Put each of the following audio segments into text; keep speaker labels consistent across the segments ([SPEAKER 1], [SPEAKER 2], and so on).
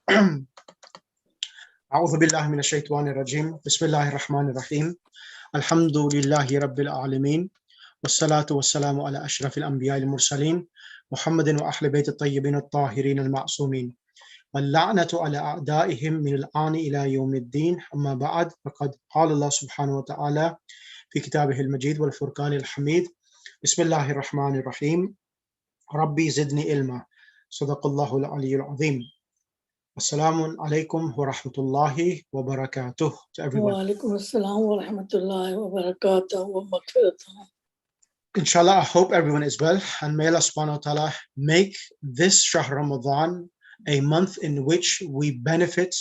[SPEAKER 1] أعوذ بالله من الشيطان الرجيم بسم الله الرحمن الرحيم الحمد لله رب العالمين والصلاة والسلام على أشرف الأنبياء المرسلين محمد وأهل بيت الطيبين الطاهرين المعصومين واللعنة على أعدائهم من الآن إلى يوم الدين أما بعد فقد قال الله سبحانه وتعالى في كتابه المجيد والفرقان الحميد بسم الله الرحمن الرحيم ربي زدني علما صدق الله العلي العظيم. Assalamu alaikum wa rahmatullahi wa barakatuh to everyone.
[SPEAKER 2] Wa alaikum assalam wa rahmatullahi wa barakatuh wa maghfiratuh.
[SPEAKER 1] Inshallah, I hope everyone is well, and may Allah subhanahu wa ta'ala make this Shahr Ramadan a month in which we benefit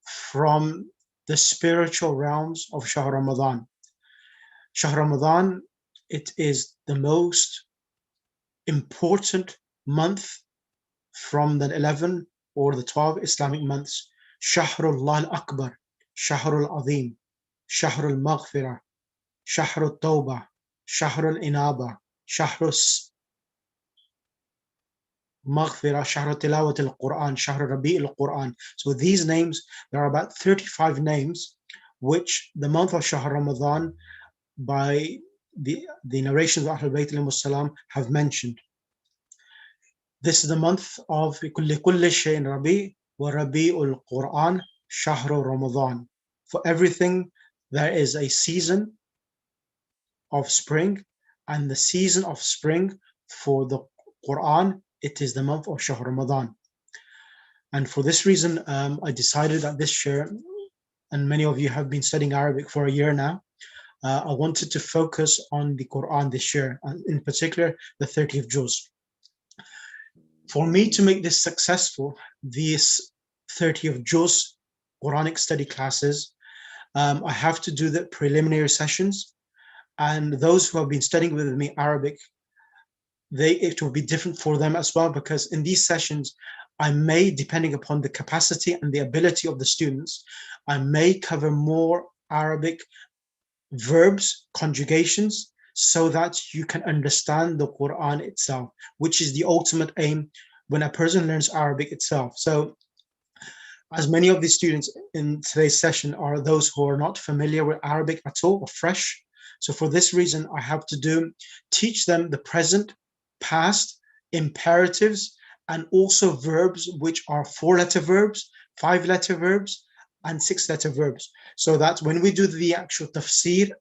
[SPEAKER 1] from the spiritual realms of Shahr Ramadan. Shahr Ramadan, it is the most important month from the 11 or the 12 Islamic months. Shahrullah al-Akbar, Shahrul Azim, Shahrul Maghfirah, Shahrul Tawbah, Shahrul Inaba, Shahrul Maghfirah, Shahrul Tilawat al-Quran, Shahrul Rabi al-Quran. So these names, there are about 35 names which the month of Shahr Ramadan by the narrations of Ahlul Bayt alayhimus salam have mentioned. This is the month of كل شيء ربيع وربيع القرآن شهر Ramadan. For everything there is a season of spring, and the season of spring for the Quran, it is the month of Shahr Ramadan. And for this reason, I decided that this year, and many of you have been studying Arabic for a year now, I wanted to focus on the Quran this year, and in particular the 30th juz. For me to make this successful, these 30th juz Quranic study classes, I have to do the preliminary sessions, and those who have been studying with me Arabic, it will be different for them as well, because in these sessions, I may, depending upon the capacity and the ability of the students, I may cover more Arabic verbs, conjugations, so that you can understand the Quran itself, which is the ultimate aim when a person learns Arabic itself. So as many of the students in today's session are those who are not familiar with Arabic at all or fresh. So for this reason, I have to teach them the present, past, imperatives, and also verbs, which are 4-letter verbs, 5-letter verbs, and 6-letter verbs. So that when we do the actual tafsir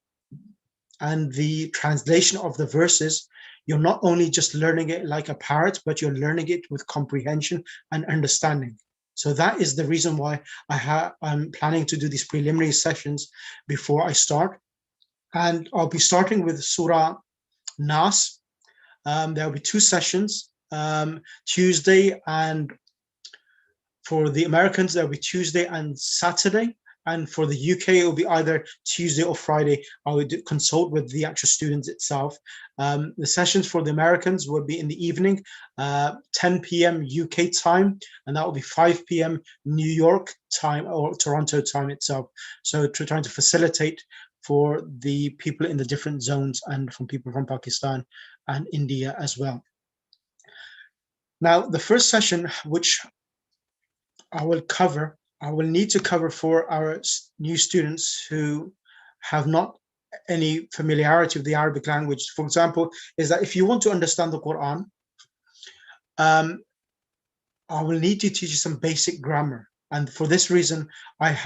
[SPEAKER 1] and the translation of the verses, you're not only just learning it like a parrot, but you're learning it with comprehension and understanding. So that is the reason why I'm planning to do these preliminary sessions before I start. And I'll be starting with Surah Nas. There'll be 2 sessions, Tuesday, and for the Americans, there'll be Tuesday and Saturday. And for the UK, it will be either Tuesday or Friday. I would consult with the actual students itself. The sessions for the Americans will be in the evening, 10 p.m. UK time, and that will be 5 p.m. New York time or Toronto time itself. So trying to facilitate for the people in the different zones and from people from Pakistan and India as well. Now, the first session, which I will need to cover for our new students who have not any familiarity with the Arabic language, for example, is that if you want to understand the Quran, I will need to teach you some basic grammar. And for this reason, I'm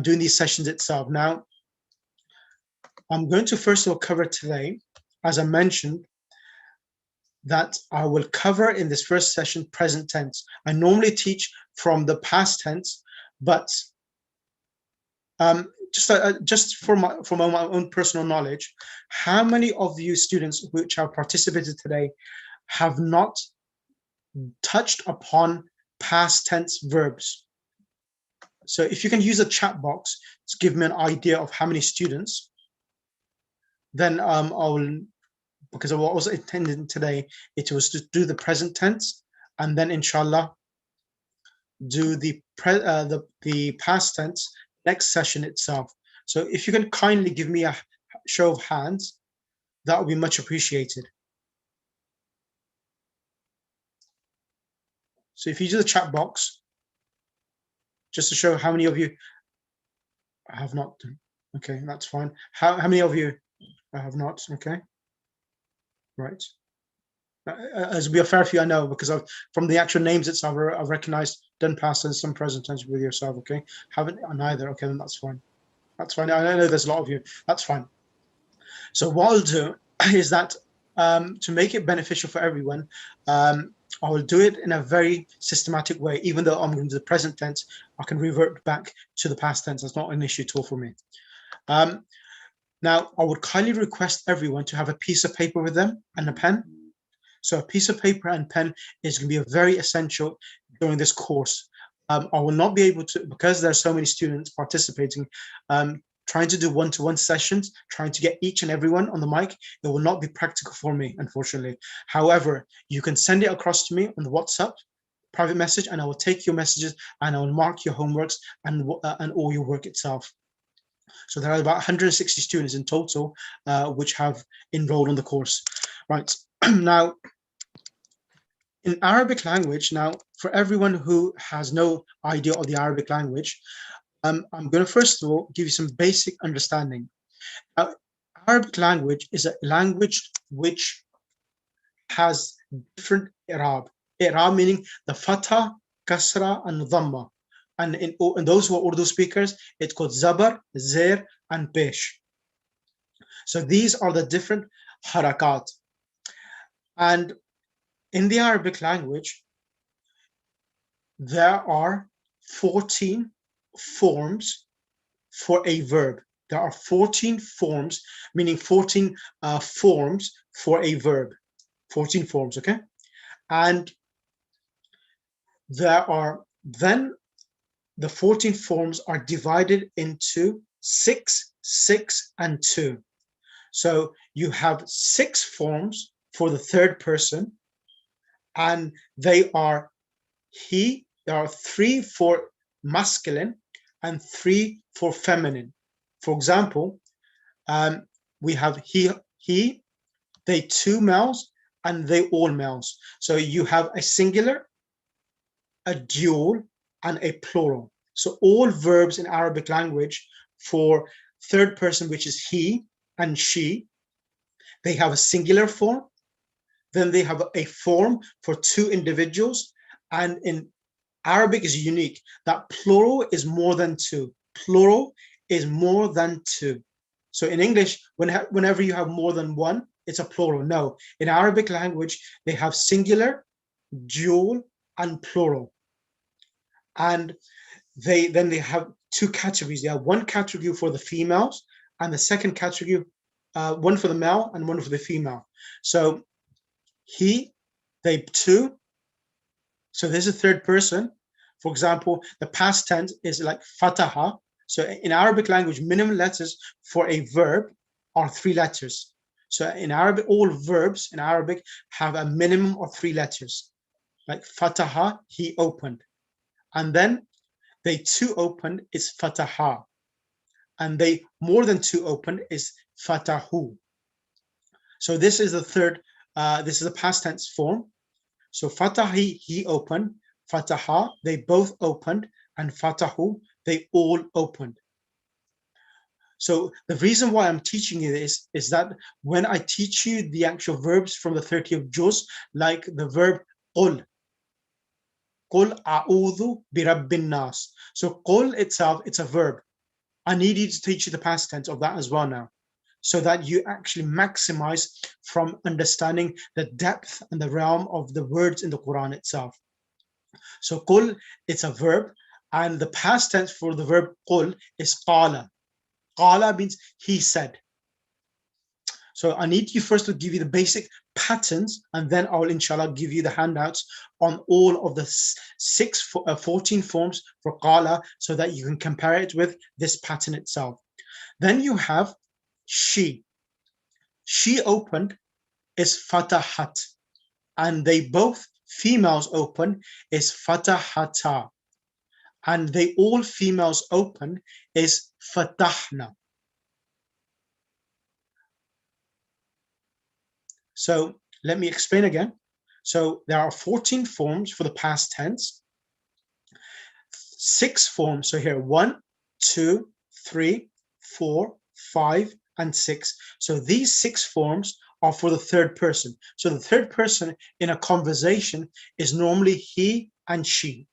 [SPEAKER 1] doing these sessions itself. Now, I'm going to first of all cover today, as I mentioned, that I will cover in this first session present tense. I normally teach from the past tense, but just for my own personal knowledge, how many of you students which have participated today have not touched upon past tense verbs? So if you can use a chat box to give me an idea of how many students, then I will, because what I was intending today, it was to do the present tense, and then inshallah do the past tense next session itself. So if you can kindly give me a show of hands, that would be much appreciated. So if you do the chat box, just to show how many of you have not. Okay, that's fine. How many of you have not? Okay, right. As be a fair few, I know, because from the actual names itself, I've recognized done past and some present tense with yourself. Okay, haven't neither. Okay, then that's fine. That's fine. I know there's a lot of you. That's fine. So what I'll do is that to make it beneficial for everyone, I will do it in a very systematic way. Even though I'm going to the present tense, I can revert back to the past tense. That's not an issue at all for me. Now, I would kindly request everyone to have a piece of paper with them and a pen. So a piece of paper and pen is going to be very essential during this course. I will not be able to, because there are so many students participating, trying to do one-to-one sessions, trying to get each and everyone on the mic, it will not be practical for me, unfortunately. However, you can send it across to me on the WhatsApp private message, and I will take your messages and I will mark your homeworks and all your work itself. So there are about 160 students in total which have enrolled on the course. Right. Now, in Arabic language, now for everyone who has no idea of the Arabic language, I'm going to first of all give you some basic understanding. Now, Arabic language is a language which has different i'rab. I'rab meaning the fatha, kasra, and dhamma. And in those who are Urdu speakers, it's called zabar, zair, and pesh. So these are the different harakat. And in the Arabic language, there are 14 forms for a verb. There are 14 forms, meaning 14 forms for a verb. 14 forms, okay? And there are then the 14 forms are divided into 6, 6, and 2. So you have 6 forms for the third person, and they are he. There are 3 for masculine and 3 for feminine. For example, we have he, they 2 males, and they all males. So you have a singular, a dual, and a plural. So all verbs in Arabic language for third person, which is he and she, they have a singular form. Then they have a form for 2 individuals. And in Arabic is unique that plural is more than 2. Plural is more than 2. So in English, whenever you have more than one, it's a plural. No, in Arabic language, they have singular, dual, and plural. And they have 2 categories. They have one category for the females, and the second category, one for the male and one for the female. So he, they 2. So there's a third person. For example, the past tense is like fataha. So in Arabic language, minimum letters for a verb are 3 letters. So in Arabic, all verbs in Arabic have a minimum of 3 letters. Like fataha, he opened. And then they 2 opened is fataha. And they more than 2 opened is fatahu. So this is the third, this is the past tense form. So fatahi, he opened, fataha, they both opened, and fatahu, they all opened. So the reason why I'm teaching you this is that when I teach you the actual verbs from the 30 of juz, like the verb qul, qul a'udhu birabbin nas. So qul itself, it's a verb. I need you to teach you the past tense of that as well now, so that you actually maximize from understanding the depth and the realm of the words in the Quran itself. So qul, it's a verb, and the past tense for the verb qul is qala. Qala means he said. So I need you first to give you the basic patterns, and then I'll inshallah give you the handouts on all of the 14 forms for qala, so that you can compare it with this pattern itself. Then you have she. She opened is fatahat, and they both females open is fatahata, and they all females open is fatahna. So let me explain again. So there are 14 forms for the past tense, 6 forms. So here, 1, 2, 3, 4, 5, and 6. So these 6 forms are for the third person. So the third person in a conversation is normally he and she.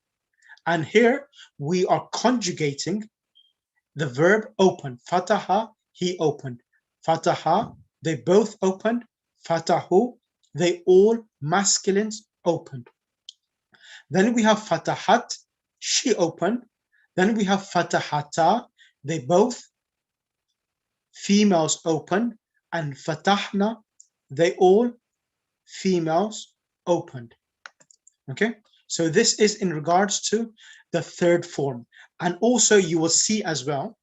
[SPEAKER 1] And here we are conjugating the verb open. Fataha, he opened. Fataha, they both opened. Fatahu, they all masculines opened. Then we have fatahat, she opened. Then we have fatahata, they both females opened. And fatahna, they all females opened. Okay, so this is in regards to the third form. And also you will see as well,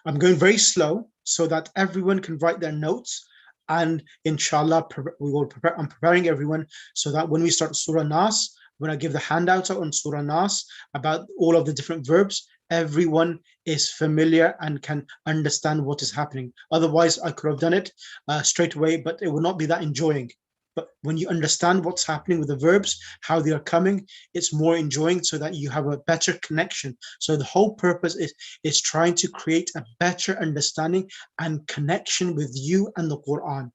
[SPEAKER 1] I'm going very slow so that everyone can write their notes, and inshallah we will prepare. I'm preparing everyone so that when we start Surah Nas, when I give the handouts out on Surah Nas about all of the different verbs, everyone is familiar and can understand what is happening. Otherwise, I could have done it straight away, but it would not be that enjoying. But when you understand what's happening with the verbs, how they are coming, it's more enjoying so that you have a better connection. So the whole purpose is trying to create a better understanding and connection with you and the Quran.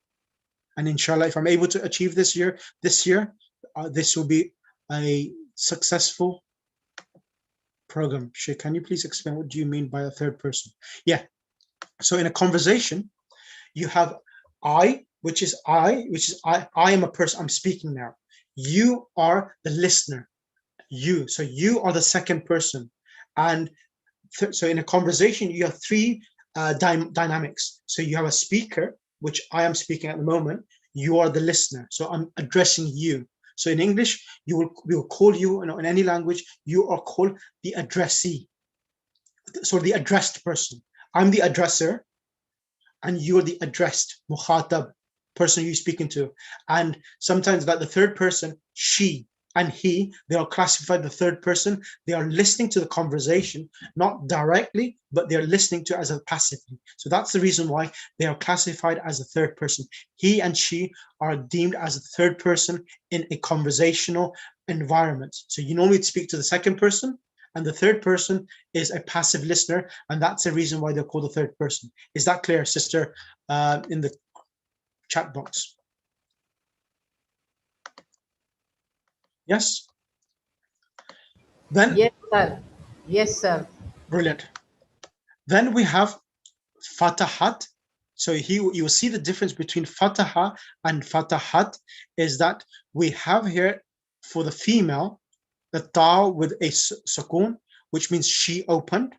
[SPEAKER 1] And inshallah, if I'm able to achieve this year, this will be a successful program. Sheikh, can you please explain what do you mean by a third person? Yeah. So in a conversation, you have I, which is I am a person, I'm speaking now. You are the listener. So you are the second person. And so in a conversation, you have 3 dynamics. So you have a speaker, which I am speaking at the moment. You are the listener. So I'm addressing you. So in we will call you, in any language, you are called the addressee. So the addressed person. I'm the addresser, and you're the addressed, mukhatab, person you're speaking to. And sometimes like the third person, she and he, they are classified the third person. They are listening to the conversation, not directly, but they're listening to it as a passively. So that's the reason why they are classified as a third person. He and she are deemed as a third person in a conversational environment. So you normally speak to the second person, and the third person is a passive listener, and that's the reason why they're called the third person. Is that clear, sister, in the chat box? Yes? Then,
[SPEAKER 3] yes, sir. Yes, sir.
[SPEAKER 1] Brilliant. Then we have fatahat. So you will see the difference between fataha and fatahat is that we have here for the female, the ta with a sukoon, which means she opened.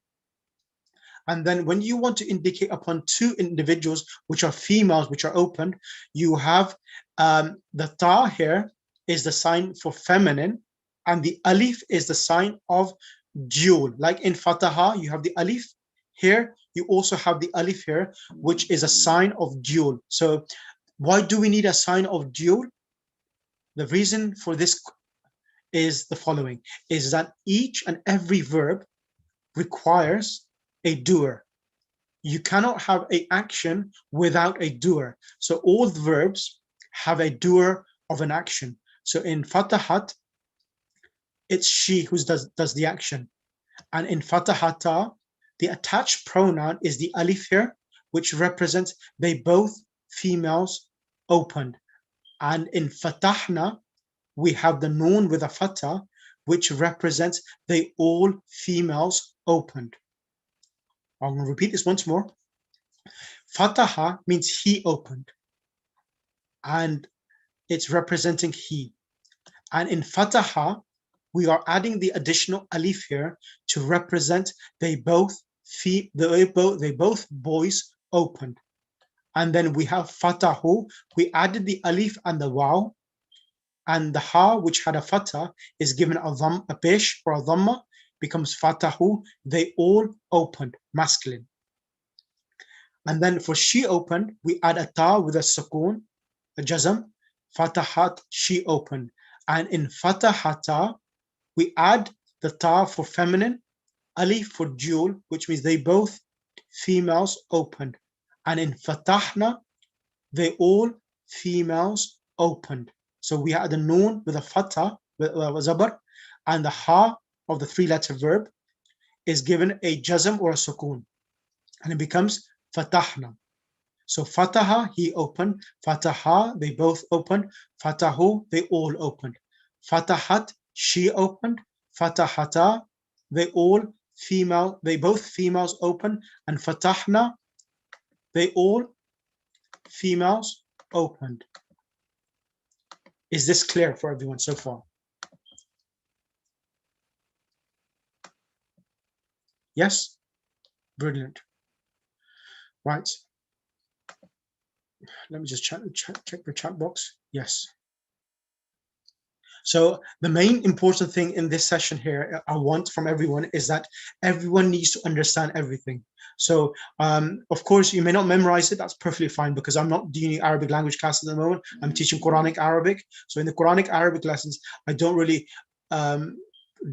[SPEAKER 1] And then when you want to indicate upon 2 individuals, which are females, which are opened, you have the ta here is the sign for feminine, and the alif is the sign of dual. Like in fataha, you have the alif. Here, you also have the alif here, which is a sign of dual. So why do we need a sign of dual? The reason for this is the following, is that each and every verb requires a doer. You cannot have an action without a doer. So all the verbs have a doer of an action. So in fatahat, it's she who does the action. And in fatahata, the attached pronoun is the alif here, which represents they both females opened. And in fatahna, we have the noon with a fatah, which represents they all females opened. I'm going to repeat this once more. Fataha means he opened, and it's representing he. And in fataha, we are adding the additional alif here to represent they both boys opened. And then we have fatahu, we added the alif and the waw, and the ha, which had a fatah, is given a pesh or a dhamma, becomes fatahu, they all opened, masculine. And then for she opened, we add a ta with a sukoon, a jazm, fatahat, she opened. And in fatahata, we add the ta for feminine, alif for dual, which means they both females opened. And in fatahna, they all females opened. So we had the noon with a fatha, with zabar, and the ha of the three-letter verb is given a jazm or a sukoon, and it becomes fatahna. So fataha, he opened. Fataha, they both opened. Fatahu, they all opened. Fatahat, she opened. Fatahata, they both females opened. And fatahna, they all females opened. Is this clear for everyone so far? Yes? Brilliant. Right. Let me just check the chat box. Yes. So the main important thing in this session here, I want from everyone, is that everyone needs to understand everything. So of course, you may not memorize it. That's perfectly fine, because I'm not doing Arabic language class at the moment. I'm teaching Quranic Arabic. So in the Quranic Arabic lessons, I don't really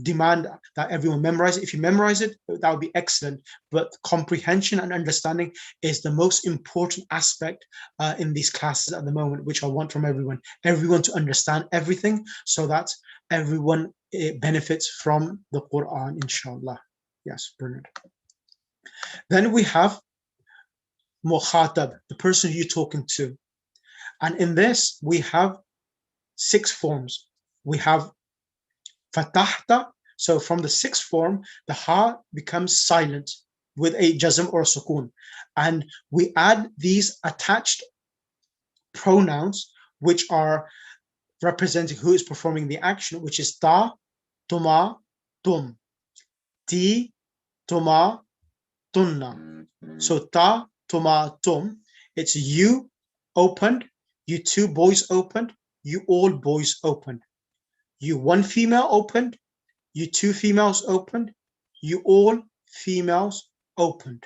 [SPEAKER 1] demand that everyone memorize it. If you memorize it, that would be excellent. But comprehension and understanding is the most important aspect in these classes at the moment, which I want from everyone to understand everything, so that everyone benefits from the Quran, inshallah. Yes, brilliant. Then we have mukhatab, the person you're talking to. And in this, we have 6 forms. We have fatahta. So from the 6th form, the ha becomes silent with a jazm or a sukoon. And we add these attached pronouns, which are representing who is performing the action, which is ta, tuma, tum, ti, tuma, tunna. So ta, tuma, tum, it's you opened, you 2 boys opened, you all boys opened. You 1 female opened, you 2 females opened, you all females opened.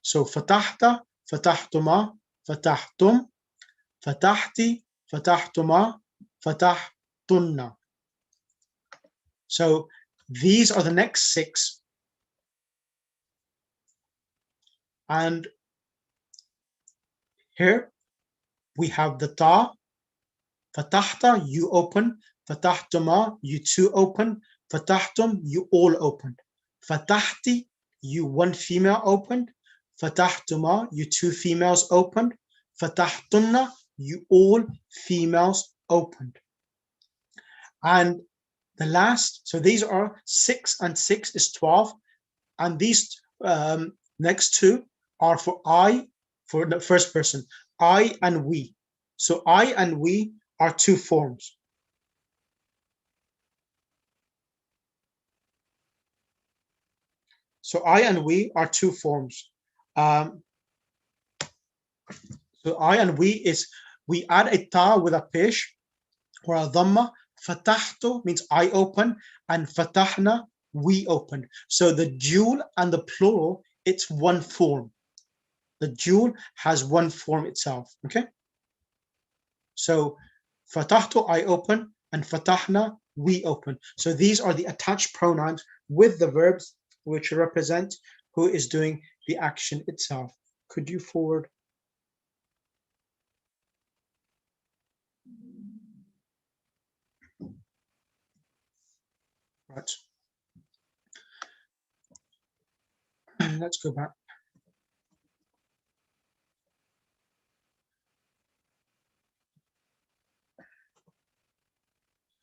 [SPEAKER 1] So fatahta, fatahtuma, fatahtum, fatahti, fatahtuma, fatahtunna. So these are the next 6. And here we have the ta, fatahta, you open, fatahtuma, you 2 open, fatahtum, you all opened. Fatahti, you 1 female opened. Fatahtuma, you 2 females opened. Fatahtunna, you all females opened. And the last, so these are 6 and 6 is 12. And these next 2 are for I, for the first person, I and we. So I and we are 2 forms. So I and we are 2 forms. So I and we is, we add a ta with a pish or a dhamma. Fatahtu means I open, and fatahna, we open. So the dual and the plural, it's 1 form. The dual has 1 form itself. Okay. So fatahtu, I open, and fatahna, we open. So these are the attached pronouns with the verbs, which represent who is doing the action itself. Could you forward? Right. Let's go back.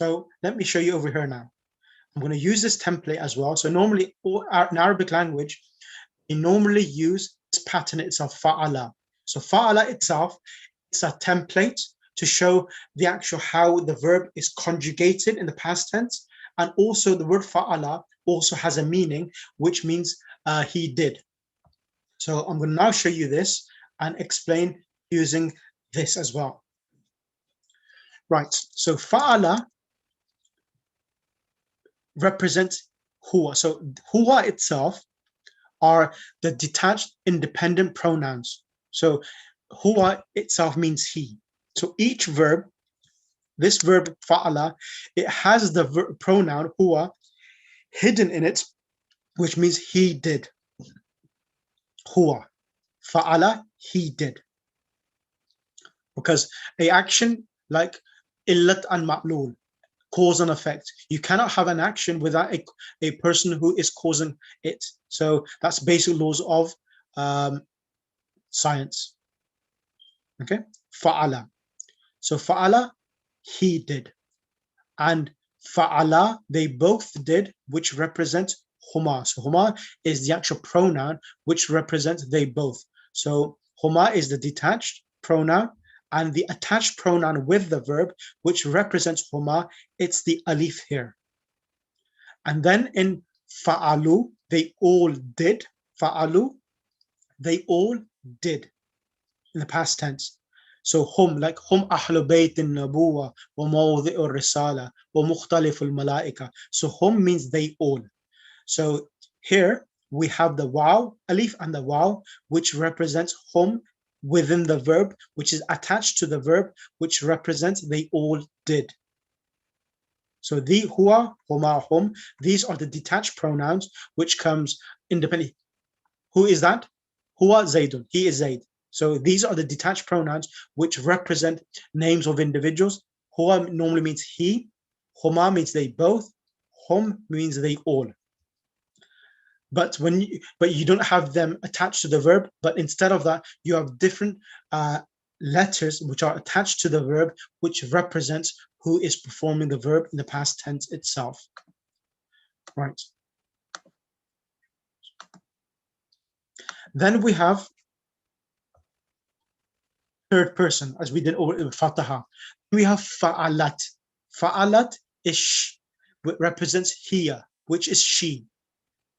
[SPEAKER 1] So let me show you over here now. I'm going to use this template as well. So normally in Arabic language, we normally use this pattern itself, fa'ala. So fa'ala itself, it's a template to show the actual how the verb is conjugated in the past tense. And also the word fa'ala also has a meaning, which means he did. So I'm going to now show you this and explain using this as well. Right, so fa'ala represents huwa. So huwa itself are the detached independent pronouns. So huwa itself means he. So each verb, this verb fa'ala, it has the pronoun huwa hidden in it, which means he did. Huwa, fa'ala, he did. Because a action like illat and ma'lul, cause and effect. You cannot have an action without a person who is causing it. So that's basic laws of science. Okay, fa'ala. So fa'ala, he did, and fa'ala, they both did, which represents huma. So huma is the actual pronoun which represents they both. So huma is the detached pronoun, and the attached pronoun with the verb which represents huma, it's the alif here. And then in fa'alu, they all did. Fa'alu, they all did in the past tense. So hum, like hum ahlu bayt an-nabuwa wa mawdhi'u ar-risala wa mukhtalifu al-malaika. So hum means they all. So here we have the waw, alif and the waw, which represents hum within the verb, which is attached to the verb, which represents they all did. So the huwa, huma, hum, these are the detached pronouns, which comes independently. Who is that? Huwa Zaydun, he is Zayd. So these are the detached pronouns which represent names of individuals. Huwa normally means he, huma means they both, hum means they all. But you don't have them attached to the verb, but instead of that, you have different letters which are attached to the verb, which represents who is performing the verb in the past tense itself. Right. Then we have third person, as we did over in Fataha. We have fa'alat. Fa'alat is represents hiya, which is she.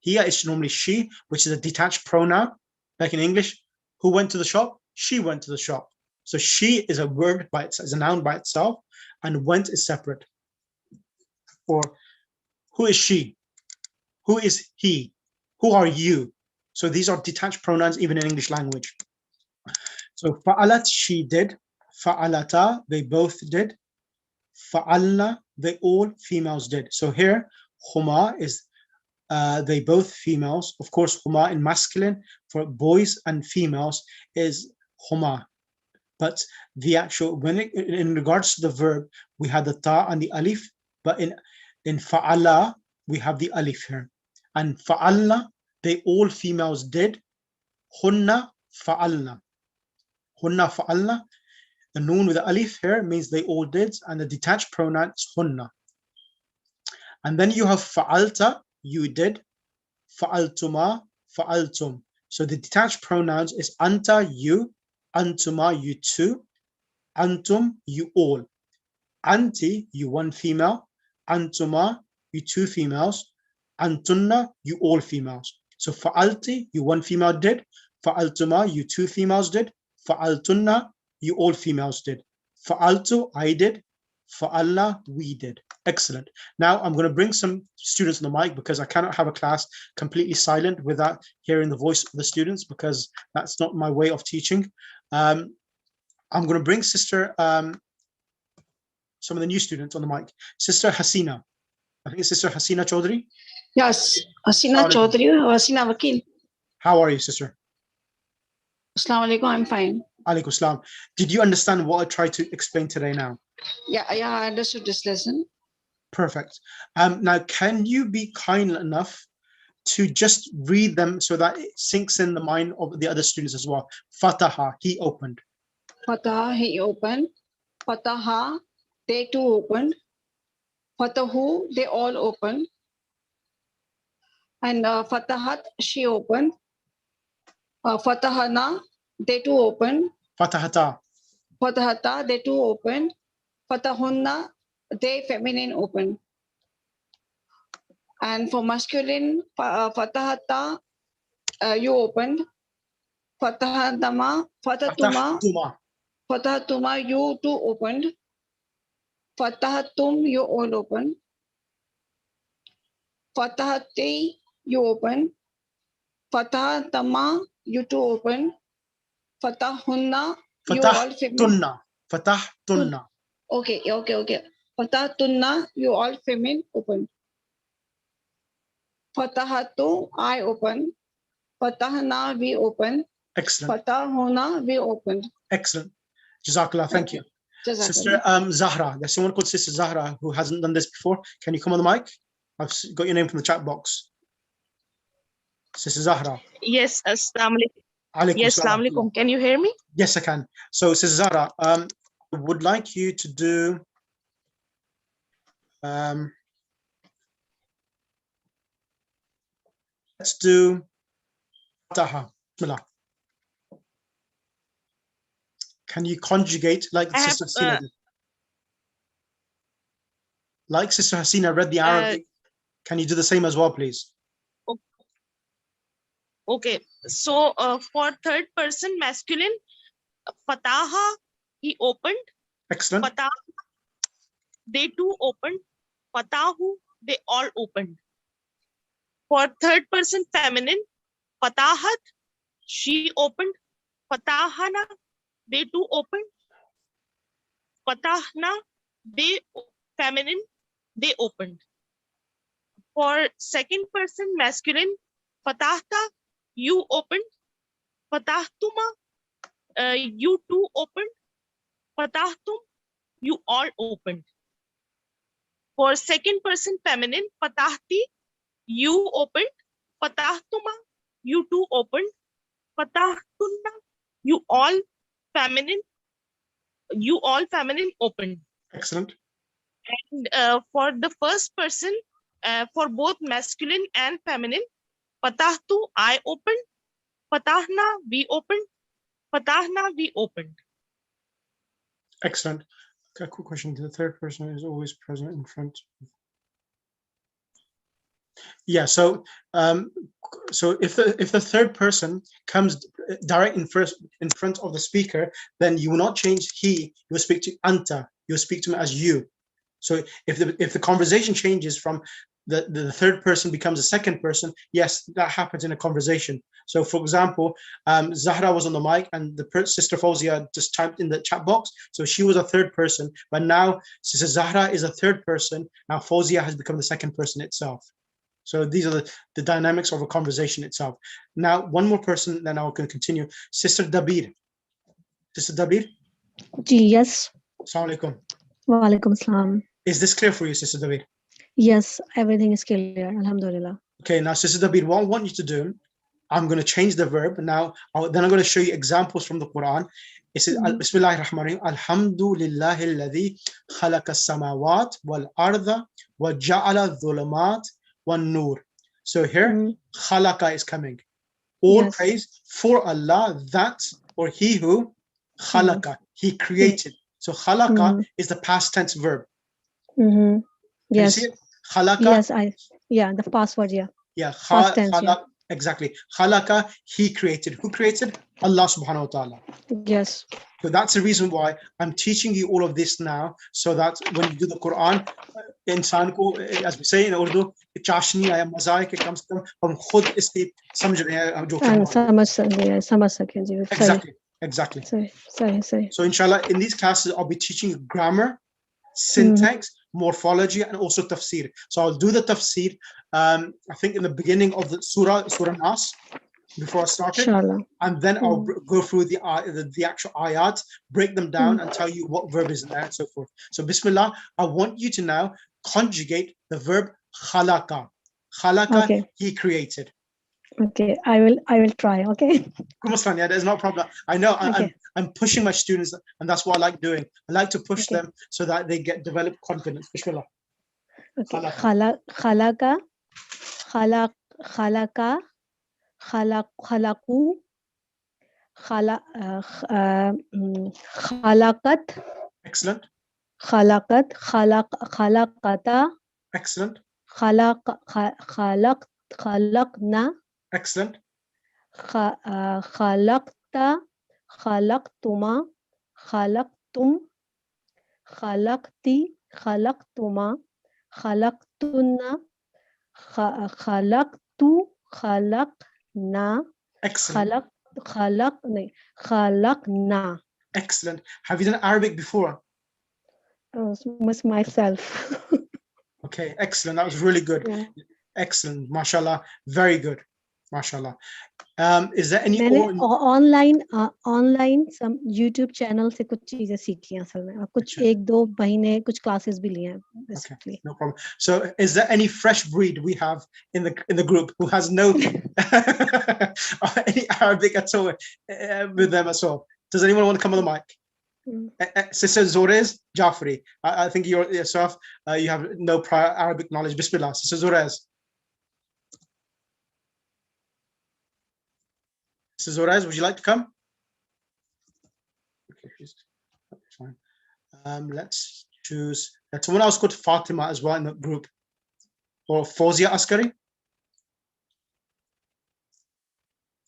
[SPEAKER 1] Hiya is normally she, which is a detached pronoun. Like in English, who went to the shop? She went to the shop. So she is a word by itself, is a noun by itself, and went is separate. Or who is she? Who is he? Who are you? So these are detached pronouns even in English language. So fa'alat, she did. Fa'alata, they both did. Fa'alna, they all females did. So here, huma is they both females. Of course, huma in masculine for boys and females is huma. But the actual, in regards to the verb, we had the ta and the alif. But in fa'ala, we have the alif here. And fa'alna, they all females did. Hunna fa'alna. Hunna fa'alna. The noon with the alif here means they all did, and the detached pronoun is hunna. And then you have fa'alta, you did. Fa'altuma, fa'altum. So the detached pronouns is anta, you. Antuma, you two. Antum, you all. Anti, you one female. Antuma, you two females. Antunna, you all females. So fa'alti, you one female did. Fa'altuma, you two females did. Fa'altunna, you all females did. Fa'altu, I did. Fa'alla, we did. Excellent. Now I'm going to bring some students on the mic because I cannot have a class completely silent without hearing the voice of the students, because that's not my way of teaching. I'm going to bring Sister, some of the new students on the mic. Sister Hasina. I think it's Sister Hasina Chaudhry.
[SPEAKER 4] Yes, Hasina Chaudhry, Hasina Vakil.
[SPEAKER 1] How are you, Sister?
[SPEAKER 4] Assalamu alaikum, I'm fine.
[SPEAKER 1] Alaikum salam. Did you understand what I tried to explain today now?
[SPEAKER 4] Yeah, I understood this lesson.
[SPEAKER 1] Perfect. Now, can you be kind enough to just read them so that it sinks in the mind of the other students as well? Fataha, he opened.
[SPEAKER 4] Fataha, he opened. Fataha, they too opened. Fatahu, they all opened. And Fatahat, she opened. Fatahana, they too opened.
[SPEAKER 1] Fatahata.
[SPEAKER 4] Fatahata, they too opened. Fatahunna, they feminine opened. And for masculine, Fatahata, you opened. Fatahatama, Fatahatuma, you too opened. Fatahatum, you all opened. Fatahati, you open. Fatahatama, you too open. Fatahunna, you all feminine.
[SPEAKER 1] Fatahtunna.
[SPEAKER 4] Okay. Fatahatunna, you all feminine open. Fatahatu, I open. Fatahna, we open.
[SPEAKER 1] Excellent.
[SPEAKER 4] Fatahuna, we open.
[SPEAKER 1] Excellent. Jazakallah, thank you. Sister Zahra. There's someone called Sister Zahra who hasn't done this before. Can you come on the mic? I've got your name from the chat box. Sister Zahra.
[SPEAKER 5] Yes, Assalamu alaikum.
[SPEAKER 1] Alaikum
[SPEAKER 5] Yes,
[SPEAKER 1] salam.
[SPEAKER 5] Assalamu alaikum. Can you hear me?
[SPEAKER 1] Yes, I can. So, Sister Zahra, I would like you to do let's do Fataha. Bismillah. Can you conjugate like
[SPEAKER 5] I
[SPEAKER 1] Sister
[SPEAKER 5] have,
[SPEAKER 1] Hasina did? Like Sister Hasina read the Arabic. Can you do the same as well, please?
[SPEAKER 5] Okay. So for third person masculine, Fataha, he opened.
[SPEAKER 1] Excellent.
[SPEAKER 5] Fatah, they too opened. Fatahu, they all opened. For third person feminine, Fatahat, she opened. Fatahana, they too opened. Fatahna, they feminine, they opened. For second person masculine, Fatahta, you opened. Fatahtuma, you too opened. Fatahtum, you all opened. For second person feminine, Fatahti, you opened. Fatahtuma, you too opened. Fatahtunna, you all feminine opened.
[SPEAKER 1] Excellent.
[SPEAKER 5] And for the first person, for both masculine and feminine, Fatahtu, I opened. Fatahna, we opened. Fatahna, we opened.
[SPEAKER 1] Excellent. Okay, quick question. The third person is always present in front. Yeah. So, if the third person comes direct in front of the speaker, then you will not change he. You will speak to anta. You will speak to him as you. So if the conversation changes from the third person becomes a second person, yes, that happens in a conversation. So, for example, Zahra was on the mic and the Sister Fawzia just typed in the chat box. So she was a third person, but now Sister Zahra is a third person. Now Fawzia has become the second person itself. So these are the dynamics of a conversation itself. Now, one more person, then I can continue. Sister Dabir. Sister Dabir?
[SPEAKER 6] Yes.
[SPEAKER 1] Assalamu alaikum.
[SPEAKER 6] Wa alaikum salam.
[SPEAKER 1] Is this clear for you, Sister Dabir?
[SPEAKER 6] Yes, everything is clear. Alhamdulillah.
[SPEAKER 1] Okay, now, Sister Dabir, what I want you to do, I'm going to change the verb. Now, then I'm going to show you examples from the Quran. It says, Bismillahir Rahmanir Rahim, Alhamdulillahi alladhi khalaqa as-samawat wal arda wa ja'ala dhulumat wan nur. So here, khalaqa is coming. All
[SPEAKER 6] Yes.
[SPEAKER 1] praise for Allah, that or he who khalaqa, he created. So khalaqa is the past tense verb. Can you
[SPEAKER 6] Yes.
[SPEAKER 1] see it? Khalaqa.
[SPEAKER 6] Yes, the password, yeah.
[SPEAKER 1] Yeah,
[SPEAKER 6] Past tense, yeah.
[SPEAKER 1] Exactly. Khalaqa, he created. Who created? Allah subhanahu wa ta'ala.
[SPEAKER 6] Yes.
[SPEAKER 1] So that's the reason why I'm teaching you all of this now, so that when you do the Quran, इंसान को, as we say in Urdu, चाशनी आया मज़ाक के कम से कम हम खुद इसकी समझ रहे हैं जो कि
[SPEAKER 6] समझ सकें जी.
[SPEAKER 1] Exactly.
[SPEAKER 6] Sorry.
[SPEAKER 1] So inshallah, in these classes, I'll be teaching you grammar, syntax, morphology, and also tafsir. So I'll do the tafsir, I think in the beginning of the Surah Nas, before I started,
[SPEAKER 6] Inshallah.
[SPEAKER 1] and then I'll go through the actual ayat, break them down, and tell you what verb is in there and so forth. So Bismillah, I want you to now conjugate the verb khalaqa. Khalaqa,
[SPEAKER 6] Okay.
[SPEAKER 1] he created.
[SPEAKER 6] Okay, I will try. Okay.
[SPEAKER 1] Yeah, there's no problem. I know
[SPEAKER 6] Okay.
[SPEAKER 1] I'm pushing my students, and that's what I like doing. I like to push
[SPEAKER 6] Okay.
[SPEAKER 1] them so that they develop confidence. Bismillah.
[SPEAKER 6] Okay.
[SPEAKER 1] Khalaqa.
[SPEAKER 6] Khalaqa, khalaqu, khalaqat,
[SPEAKER 1] Excellent.
[SPEAKER 6] khalaqata,
[SPEAKER 1] Excellent.
[SPEAKER 6] khalaqna,
[SPEAKER 1] Excellent.
[SPEAKER 6] khalaqta, khalaqtuma, khalaqtum, khalaqti, khalaqtuma, khalaqtunna, khalaqtu, khalaqna,
[SPEAKER 1] Excellent.
[SPEAKER 6] khalaqna.
[SPEAKER 1] Excellent. Have you done Arabic before?
[SPEAKER 6] Myself.
[SPEAKER 1] Okay, excellent. That was really good.
[SPEAKER 6] Yeah.
[SPEAKER 1] Excellent. MashaAllah. Very good. MashaAllah. Is there any
[SPEAKER 6] मैंने
[SPEAKER 1] or
[SPEAKER 6] online some YouTube channel से कुछ चीजें सीखी हैं असल में, और कुछ
[SPEAKER 1] अच्छा।
[SPEAKER 6] 1-2 महीने कुछ क्लासेस भी लिए हैं basically.
[SPEAKER 1] No problem. So, is there any fresh breed we have in the group who has no any Arabic at all with them as well? Does anyone want to come on the mic? Sister Zorez Jafri, I think you're yourself. You have no prior Arabic knowledge. Bismillah, Sister Zorez. Sister Zorez, would you like to come? Okay, she's fine. Let's choose. That's someone else called Fatima as well in the group, or Fawzia Askari.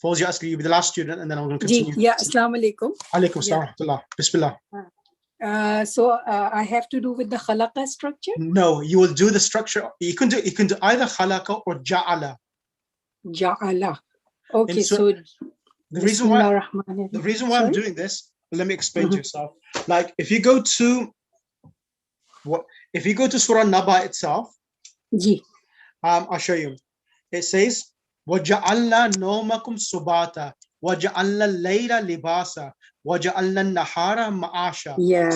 [SPEAKER 1] Fawzia Askari, you'll be the last student, and then I'm going to continue.
[SPEAKER 7] Yeah, Assalamu alaikum.
[SPEAKER 1] Alaikum assalam wa rahmatullah. Bismillah.
[SPEAKER 7] So I have to do with the khalaqa structure.
[SPEAKER 1] No, you will do the structure. You can do either khalaqa or ja'ala.
[SPEAKER 7] Ja'ala. Okay,
[SPEAKER 1] And
[SPEAKER 7] so
[SPEAKER 1] the reason why
[SPEAKER 7] Bismillahir-Rahmanir-Rahim.
[SPEAKER 1] the reason why I'm
[SPEAKER 7] Sorry?
[SPEAKER 1] doing this, let me explain to yourself. Like if you go to Surah Naba itself,
[SPEAKER 7] Ji.
[SPEAKER 1] I'll show you. It says, وَجَعَلْنَا نَوْمَكُمْ سُبَاتًا وَجَعَلْنَا اللَّيْلَ لِبَاسًا وَجَعَلْنَا النَّهَارَ مَعَاشًا.
[SPEAKER 7] Yeah.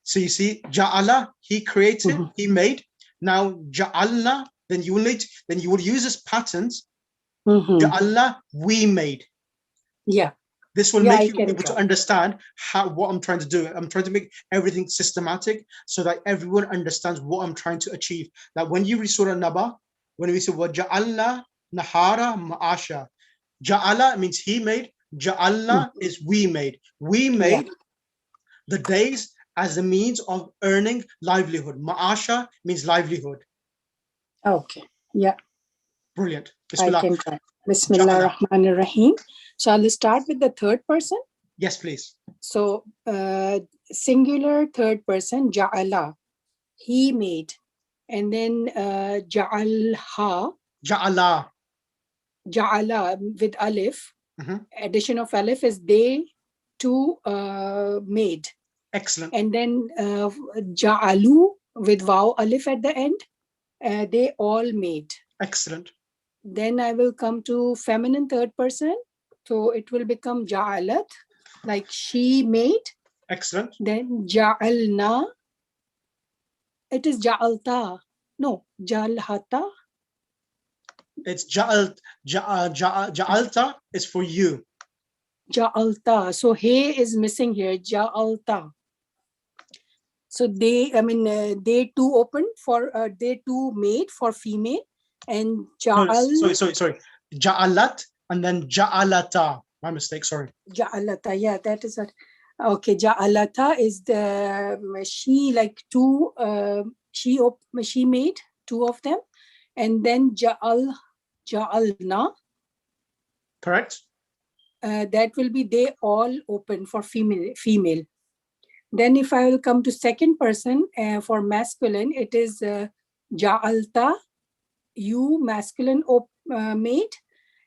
[SPEAKER 1] So you see, Ja'ala, he created, he made. Now Ja'alna, then you will use as patterns. Ja'alna, we made.
[SPEAKER 7] Yeah.
[SPEAKER 1] This will
[SPEAKER 7] Yeah,
[SPEAKER 1] make
[SPEAKER 7] I
[SPEAKER 1] you
[SPEAKER 7] get
[SPEAKER 1] able
[SPEAKER 7] it
[SPEAKER 1] to
[SPEAKER 7] right.
[SPEAKER 1] understand what I'm trying to do. I'm trying to make everything systematic so that everyone understands what I'm trying to achieve. That when you read Surah Naba, when we say وَجَعَلْنَا نَهَارَ مَعَاشًا, Ja'ala means he made, Ja'alna is we made. We made the days as a means of earning livelihood. Ma'asha means livelihood.
[SPEAKER 7] Okay. Yeah.
[SPEAKER 1] Brilliant.
[SPEAKER 7] I
[SPEAKER 1] Bismillah.
[SPEAKER 7] can try. Bismillahir-Rahmanir-Rahim. So I'll start with the third person.
[SPEAKER 1] Yes, please.
[SPEAKER 7] So singular third person, Ja'ala. He made. And then Ja'alha.
[SPEAKER 1] Ja'ala.
[SPEAKER 7] Ja'ala with alif. Addition of alif is they two made.
[SPEAKER 1] Excellent.
[SPEAKER 7] And then Ja'alu with waw alif at the end. They all made.
[SPEAKER 1] Excellent.
[SPEAKER 7] Then I will come to feminine third person. So it will become Ja'alat, like she made.
[SPEAKER 1] Excellent.
[SPEAKER 7] Then Ja'alna. It is Ja'alta. No, Ja'alhata.
[SPEAKER 1] It's Ja'alta is for you.
[SPEAKER 7] Ja'alta. So he is missing here. Ja'alta. So they two opened for they two made for female, and Ja'al.
[SPEAKER 1] Sorry. Ja'alat and then Ja'alata. My mistake. Sorry.
[SPEAKER 7] Ja'alata. Yeah, that is it. Okay, Ja'alata is the she, like two. She made two of them, and then Ja'alna.
[SPEAKER 1] Correct.
[SPEAKER 7] That will be they all open for female. Then if I will come to second person for masculine, it is Ja'alta, you masculine made,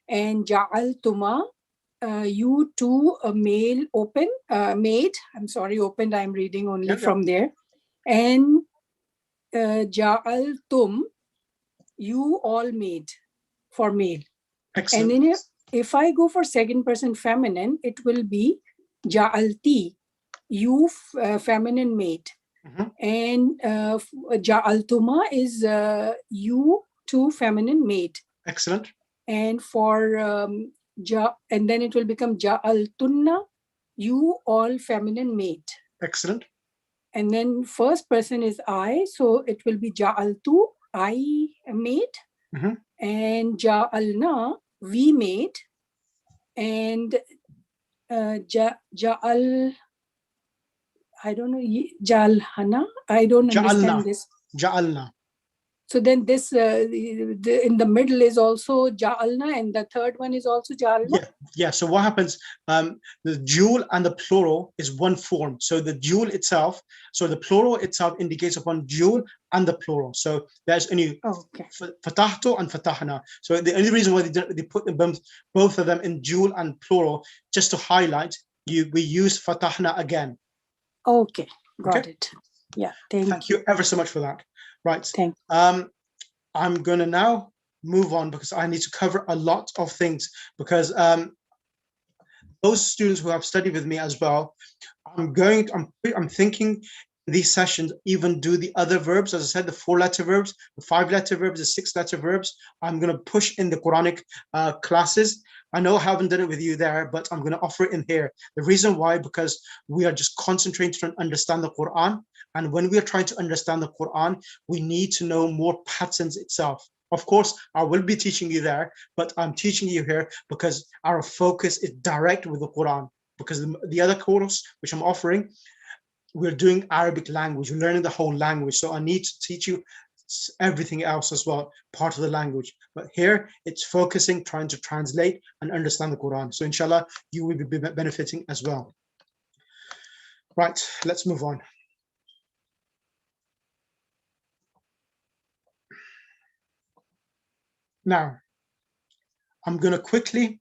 [SPEAKER 7] and Ja'altuma, you two male made. I'm sorry, opened. I'm reading only from there. And Ja'altum, you all made for male.
[SPEAKER 1] Excellent.
[SPEAKER 7] And then if I go for second person feminine, it will be Ja'alti, you feminine made. And Ja'altuma is you two feminine made.
[SPEAKER 1] Excellent.
[SPEAKER 7] And for and then it will become Ja'altunna, you all feminine made.
[SPEAKER 1] Excellent.
[SPEAKER 7] And then first person is I, so it will be Ja'altu, I made. And Ja'alna, we made. And Ja'al, I don't know, Ja'alhana, I don't understand this.
[SPEAKER 1] Ja'alna.
[SPEAKER 7] So then this in the middle is also Ja'alna, and the third one is also Ja'alna.
[SPEAKER 1] Yeah. So what happens? The dual and the plural is one form. So the dual itself, so the plural itself indicates upon dual and the plural. So there's only fatahtu and fatahna. So the only reason why they put both of them in dual and plural, just to highlight, we use fatahna again.
[SPEAKER 7] Okay, got it. Yeah, thank
[SPEAKER 1] you ever so much for that. Right.
[SPEAKER 7] Thank
[SPEAKER 1] I'm going to now move on because I need to cover a lot of things, because those students who have studied with me as well, I'm thinking these sessions even do the other verbs, as I said, the 4-letter verbs, the 5-letter verbs, the 6-letter verbs. I'm going to push in the Quranic classes. I know I haven't done it with you there, but I'm going to offer it in here. The reason why, because we are just concentrating to understand the Quran. And when we are trying to understand the Quran, we need to know more patterns itself. Of course, I will be teaching you there, but I'm teaching you here because our focus is direct with the Quran. Because the other course, which I'm offering, we're doing Arabic language, we're learning the whole language. So I need to teach you everything else as well, part of the language. But here it's focusing, trying to translate and understand the Quran. So inshallah, you will be benefiting as well. Right, let's move on. Now, I'm going to quickly,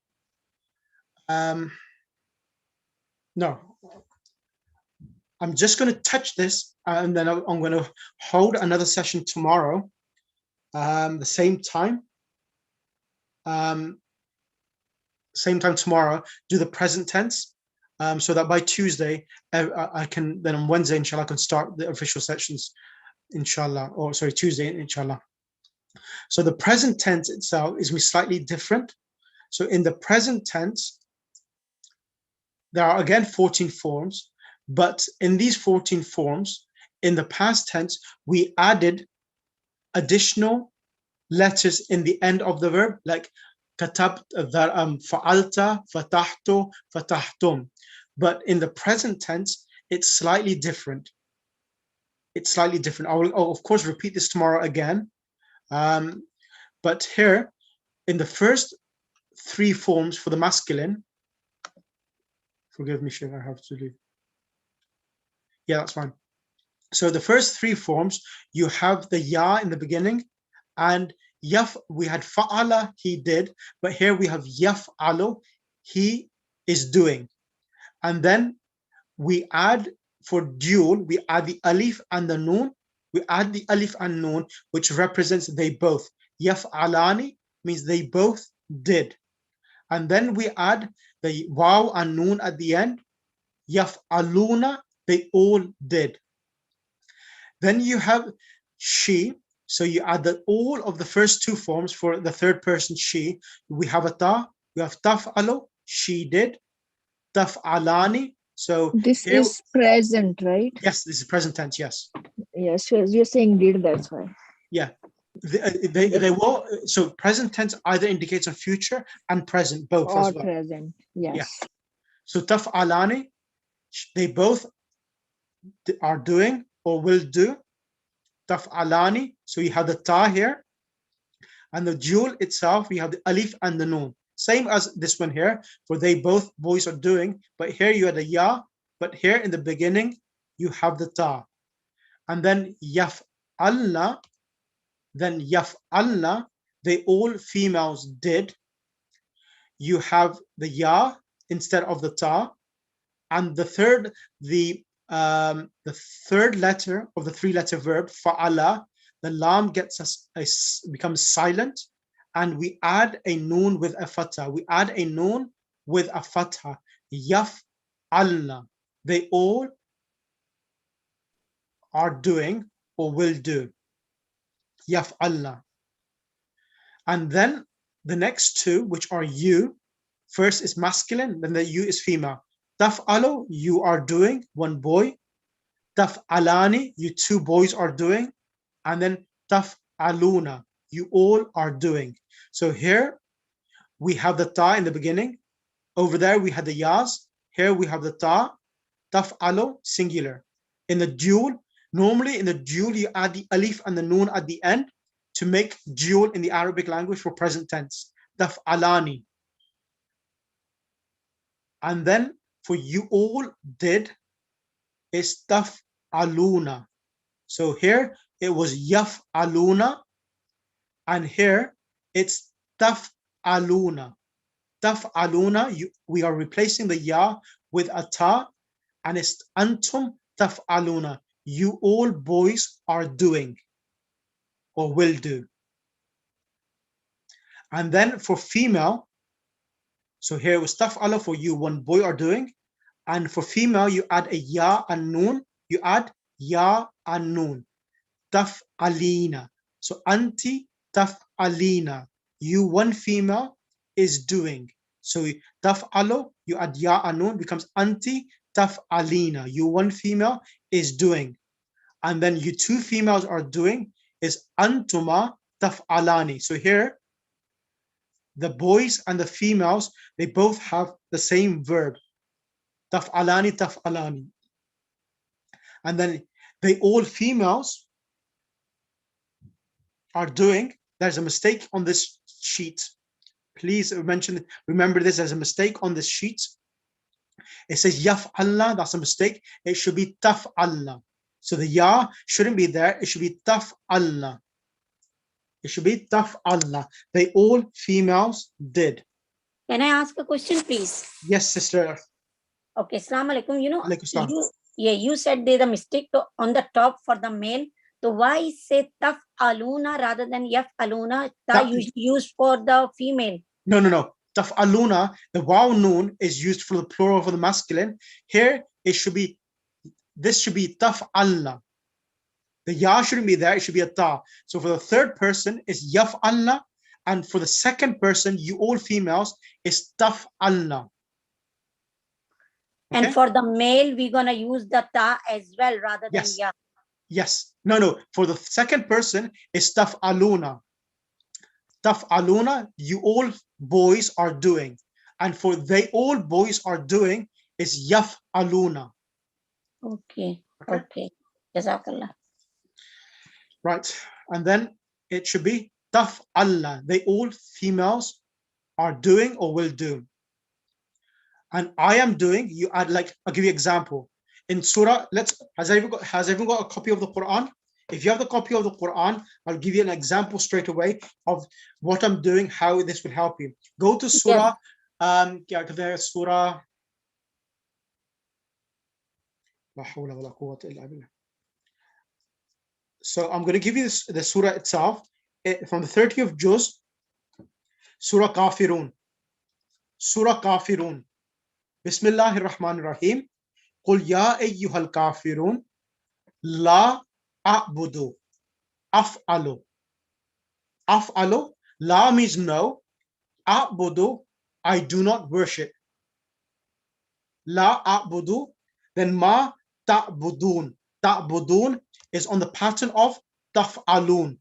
[SPEAKER 1] I'm just going to touch this, and then I'm going to hold another session tomorrow, the same time tomorrow, do the present tense, so that by Tuesday, I can, then on Wednesday, inshallah, I can start the official sessions, inshallah, or sorry, Tuesday, inshallah. So the present tense itself is slightly different. So in the present tense, there are again 14 forms, but in these 14 forms, in the past tense, we added additional letters in the end of the verb, like katabt, fa'alta, fatahtu, fatahtum. But in the present tense, it's slightly different. It's slightly different. I will, of course, repeat this tomorrow again. But here, in the first 3 forms for the masculine, forgive me, Sheikh, I have to leave. Yeah, that's fine. So the first 3 forms, you have the ya in the beginning, and yaf, we had fa'ala, he did, but here we have yaf'alu, he is doing. And then we add, for dual, we add the alif and the noon. We add the alif and noon, which represents they both. Yaf'alani means they both did. And then we add the waw and noon at the end. Yaf'aluna, they all did. Then you have she, so you add all of the first 2 forms for the third person she. We have a ta, we have taf'alu, she did, taf'alani. So
[SPEAKER 8] This
[SPEAKER 1] here,
[SPEAKER 8] is present, right?
[SPEAKER 1] yes, this is present tense, yes.
[SPEAKER 8] Yes, you're saying did, that's why.
[SPEAKER 1] Yeah, they will. So present tense either indicates a future and present, both
[SPEAKER 8] Or
[SPEAKER 1] as well.
[SPEAKER 8] present, yes.
[SPEAKER 1] Yeah. So taf'alani, they both are doing or will do. Taf'alani, so you have the ta here, and the dual itself, we have the alif and the noon. Same as this one here, where they both boys are doing, but here you have the ya, but here in the beginning, you have the ta. And then yaf'alna, they all females did. You have the ya instead of the ta. And the third letter of the 3-letter verb, fa'ala, the lam becomes silent, and we add a noon with a fatha. We add a noon with a fatha. Yaf'alna, they all are doing or will do. Yaf'alna. And then the next 2, which are you, first is masculine, then the you is female. Taf'alu, you are doing, 1 boy. Taf'alani, you 2 boys are doing. And then taf'aluna, you all are doing. So here we have the ta in the beginning. Over there we had the yas. Here we have the ta. Taf'alu, singular. In the dual, normally in the dual you add the alif and the noon at the end to make dual in the Arabic language for present tense. Taf'alani. And then for you all did is taf'aluna. So here it was yaf'aluna, and here it's taf'aluna. Taf'aluna, we are replacing the ya with a ta, and it's antum taf'aluna. You all boys are doing or will do. And then for female, so here was taf'ala for you, one boy are doing. And for female, you add a ya and noon. You add ya and noon. Taf'alina. So anti taf'alina. You, one female, is doing. So taf'alo, you add ya and noon, becomes anti taf'alina. You, one female, is doing. And then you, two females, are doing is antuma taf'alani. So here, the boys and the females, they both have the same verb. Taf'alani, taf'alani. And then they all females are doing. There's a mistake on this sheet. Please remember this, there's a mistake on this sheet. It says yaf'alna, that's a mistake. It should be taf'alna. So the ya shouldn't be there. It should be taf'alna. It should be taf'alna. They all females did.
[SPEAKER 9] Can I ask a question, please?
[SPEAKER 1] Yes, sister.
[SPEAKER 9] Okay, Assalamu alaikum. You know,
[SPEAKER 1] Alaikum salam.
[SPEAKER 9] you said there's a mistake on the top for the male. So why say taf aluna rather than yaf aluna? That usually used for the female.
[SPEAKER 1] No. Taf'aluna, the waw noon is used for the plural for the masculine. Here, it should be, this should be taf'alna. The ya shouldn't be there, it should be a ta. So for the third person, it's yaf'alna. And for the second person, you all females, is taf'alna.
[SPEAKER 9] And for the male, we're going to use the ta as well rather than ya.
[SPEAKER 1] Yes. No. For the second person, it's taf'aluna. Taf'aluna, you all boys are doing. And for they all boys are doing is yaf'aluna.
[SPEAKER 9] Okay. Jazakallah.
[SPEAKER 1] Right. And then it should be taf'alna. They all females are doing or will do. And I am doing, you add, like, I'll give you an example. In surah, has everyone got a copy of the Quran? If you have the copy of the Quran, I'll give you an example straight away of what I'm doing, how this will help you. Go to surah, surah. So I'm going to give you the surah itself from the 30th juz, Surah Kafirun. Surah Kafirun. Bismillahir Rahmanir Rahim. Qul ya ayyuhal kafirun la a'budu af'alu. Af'alu, la means no. A'budu, I do not worship. La a'budu, then ma ta'budun. Ta'budun is on the pattern of taf'alun.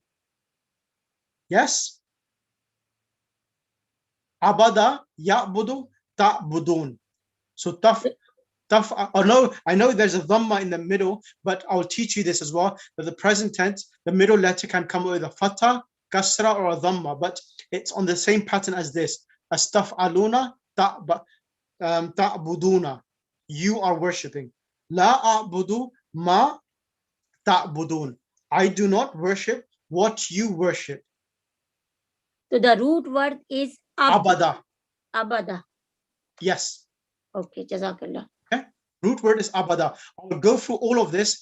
[SPEAKER 1] Yes? Abada, ya'budu, ta'budun. So I know there's a dhamma in the middle, but I'll teach you this as well, that the present tense, the middle letter can come with a fatha, kasra, or a dhamma, but it's on the same pattern as this. Astaf'aluna ta'buduna. You are worshipping. La a'budu ma ta'budun. I do not worship what you worship.
[SPEAKER 9] So the root word is
[SPEAKER 1] Abada.
[SPEAKER 9] Abada.
[SPEAKER 1] Yes.
[SPEAKER 9] Okay, Jazakallah.
[SPEAKER 1] Okay. Root word is abada. I will go through all of this,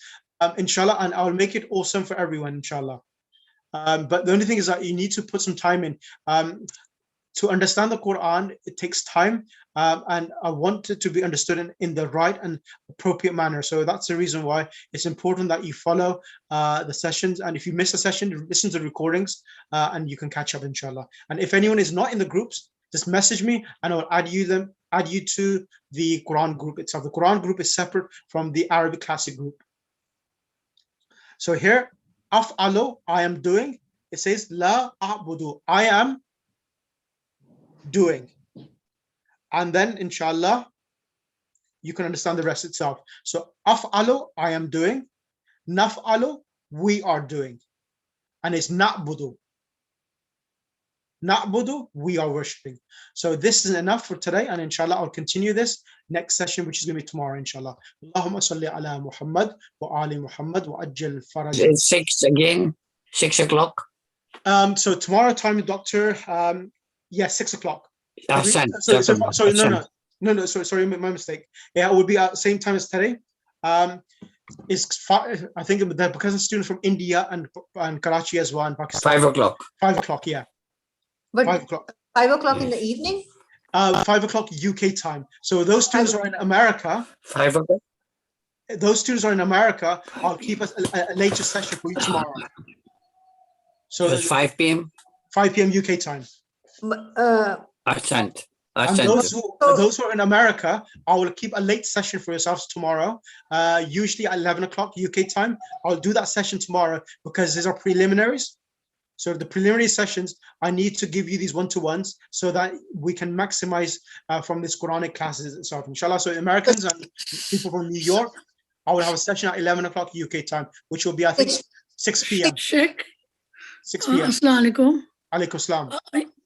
[SPEAKER 1] inshallah, and I will make it awesome for everyone, inshallah. But the only thing is that you need to put some time in. To understand the Quran, it takes time, and I want it to be understood in the right and appropriate manner. So that's the reason why it's important that you follow the sessions. And if you miss a session, listen to the recordings, and you can catch up, inshallah. And if anyone is not in the groups, just message me, and I will add you to the Quran group itself. The Quran group is separate from the Arabic classic group. So here, af'alu, I am doing. It says la a'budu, I am doing. And then inshallah you can understand the rest itself. So af'alu, I am doing. Naf'alu, we are doing. And it's na'budu. Na'budu, we are worshipping. So this is enough for today, and inshallah I'll continue this next session, which is going to be tomorrow, inshallah. Allahumma salli ala Muhammad wa ali Muhammad wa ajjal faraj.
[SPEAKER 10] It's 6 again, 6 o'clock.
[SPEAKER 1] So tomorrow time, doctor, yes, 6 o'clock.
[SPEAKER 10] Sorry,
[SPEAKER 1] my mistake. Yeah, it would be at the same time as today. I think because of students from India and Karachi as well, and Pakistan.
[SPEAKER 10] 5 o'clock.
[SPEAKER 1] 5 o'clock, yeah.
[SPEAKER 11] But
[SPEAKER 1] 5 o'clock.
[SPEAKER 11] 5 o'clock in the evening?
[SPEAKER 1] 5 o'clock UK time. So those students who are in America,
[SPEAKER 10] 5 o'clock?
[SPEAKER 1] those students are in America, I'll keep a later session for you tomorrow. So
[SPEAKER 10] So it's 5 p.m.?
[SPEAKER 1] 5 p.m. UK time.
[SPEAKER 10] Ascent.
[SPEAKER 1] And those who are in America, I will keep a late session for yourselves tomorrow, usually at 11 o'clock UK time. I'll do that session tomorrow because these are preliminaries. So the preliminary sessions, I need to give you these one-to-ones so that we can maximize from this Quranic classes itself, inshallah. So Americans and people from New York, I will have a session at 11 o'clock UK time, which will be, I think, 6 p.m.
[SPEAKER 2] Sheikh,
[SPEAKER 1] 6 p.m.
[SPEAKER 2] अस्सलाम वालेकुम।
[SPEAKER 1] Alaikum salam.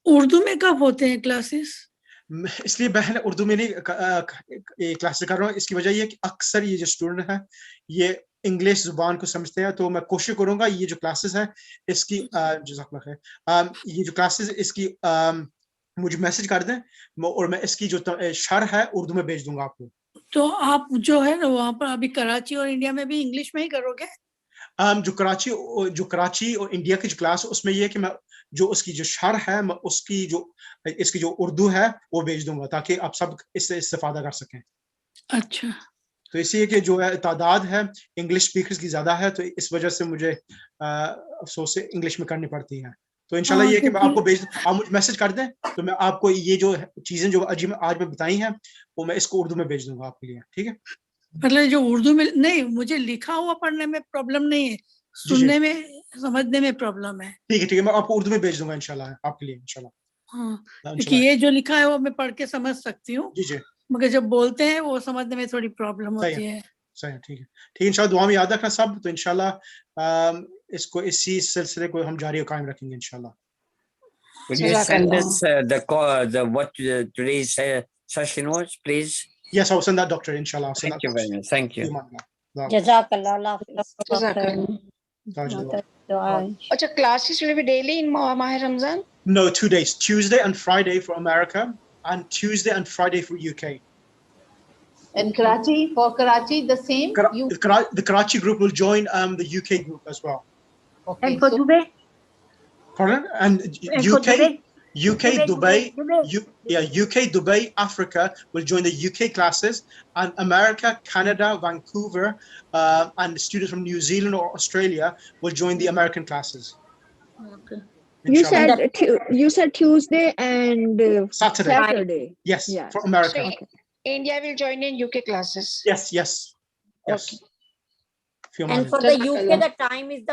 [SPEAKER 2] Urdu में कब होते हैं classes?
[SPEAKER 1] इसलिए बहन उर्दू में नहीं क्लासेस कर रहा हूँ। इसकी वजह ये कि अक्सर ये जो स्टूडेंट है ये इंग्लिश जुबान को समझते हैं, तो मैं कोशिश करूंगा ये जो क्लासेस है इसकी जज़ाकल्लाह खैर, ये जो क्लासेस इसकी मुझे मैसेज कर दें और मैं इसकी जो शरह है उर्दू में भेज दूंगा आपको।
[SPEAKER 2] तो आप जो है ना वहाँ पर अभी कराची और इंडिया में भी इंग्लिश में ही करोगे?
[SPEAKER 1] जो कराची और इंडिया की जो क्लास उसमें ये है कि मैं जो उसकी जो शरह है मैं उसकी जो इसकी जो उर्दू है वो भेज दूंगा ताकि आप सब इससे इस्तेफादा कर सकें।
[SPEAKER 2] अच्छा,
[SPEAKER 1] तो इसलिए कि जो है तादाद है इंग्लिश स्पीकर्स की ज्यादा है, तो इस वजह से मुझे अफसोस से इंग्लिश में करनी पड़ती है। तो इंशाल्लाह ये कि मैं आपको आप मुझे मैसेज कर दें तो मैं आपको ये जो चीजें जो आज मैं बताई हैं वो मैं इसको उर्दू में भेज दूंगा आपके लिए, ठीक है?
[SPEAKER 2] मतलब जो उर्दू में नहीं, मुझे लिखा हुआ पढ़ने में प्रॉब्लम नहीं है, सुनने में समझने में प्रॉब्लम है।
[SPEAKER 1] ठीक है, मैं आपको उर्दू में भेज दूंगा इंशाल्लाह आपके लिए इंशाल्लाह।
[SPEAKER 2] हाँ, कि ये जो लिखा है वो मैं पढ़ के समझ सकती हूँ,
[SPEAKER 1] जी जी,
[SPEAKER 2] मगर जब बोलते हैं वो समझने में थोड़ी प्रॉब्लम होती है।
[SPEAKER 1] सही है, ठीक है इंशाल्लाह दुआ में याद रखना सब, तो इंशाल्लाह इसको इसी सिलसिले को हम जारी और कायम रखेंगे इंशाल्लाह।
[SPEAKER 10] Will you send us the what today's session was, please?
[SPEAKER 1] Yes, I'll send that, doctor, inshallah.
[SPEAKER 10] Thank you very much. Thank you.
[SPEAKER 9] Jazakallah.
[SPEAKER 4] अच्छा, classes will be daily in Maha Ramzan?
[SPEAKER 1] No, 2 days, Tuesday and Friday for America and Tuesday and Friday for UK.
[SPEAKER 3] And Karachi, for Karachi, the same?
[SPEAKER 1] The Karachi group will join the UK group as well.
[SPEAKER 3] Okay,
[SPEAKER 9] and for Dubai?
[SPEAKER 1] Pardon? And UK, Dubai, UK, Dubai, Africa will join the UK classes, and America, Canada, Vancouver, and students from New Zealand or Australia will join the American classes.
[SPEAKER 3] Okay.
[SPEAKER 8] You said Tuesday and
[SPEAKER 1] Saturday. Yes,
[SPEAKER 8] yeah.
[SPEAKER 1] For America.
[SPEAKER 4] So India will join in UK classes.
[SPEAKER 1] Yes.
[SPEAKER 9] And for the UK, the time is the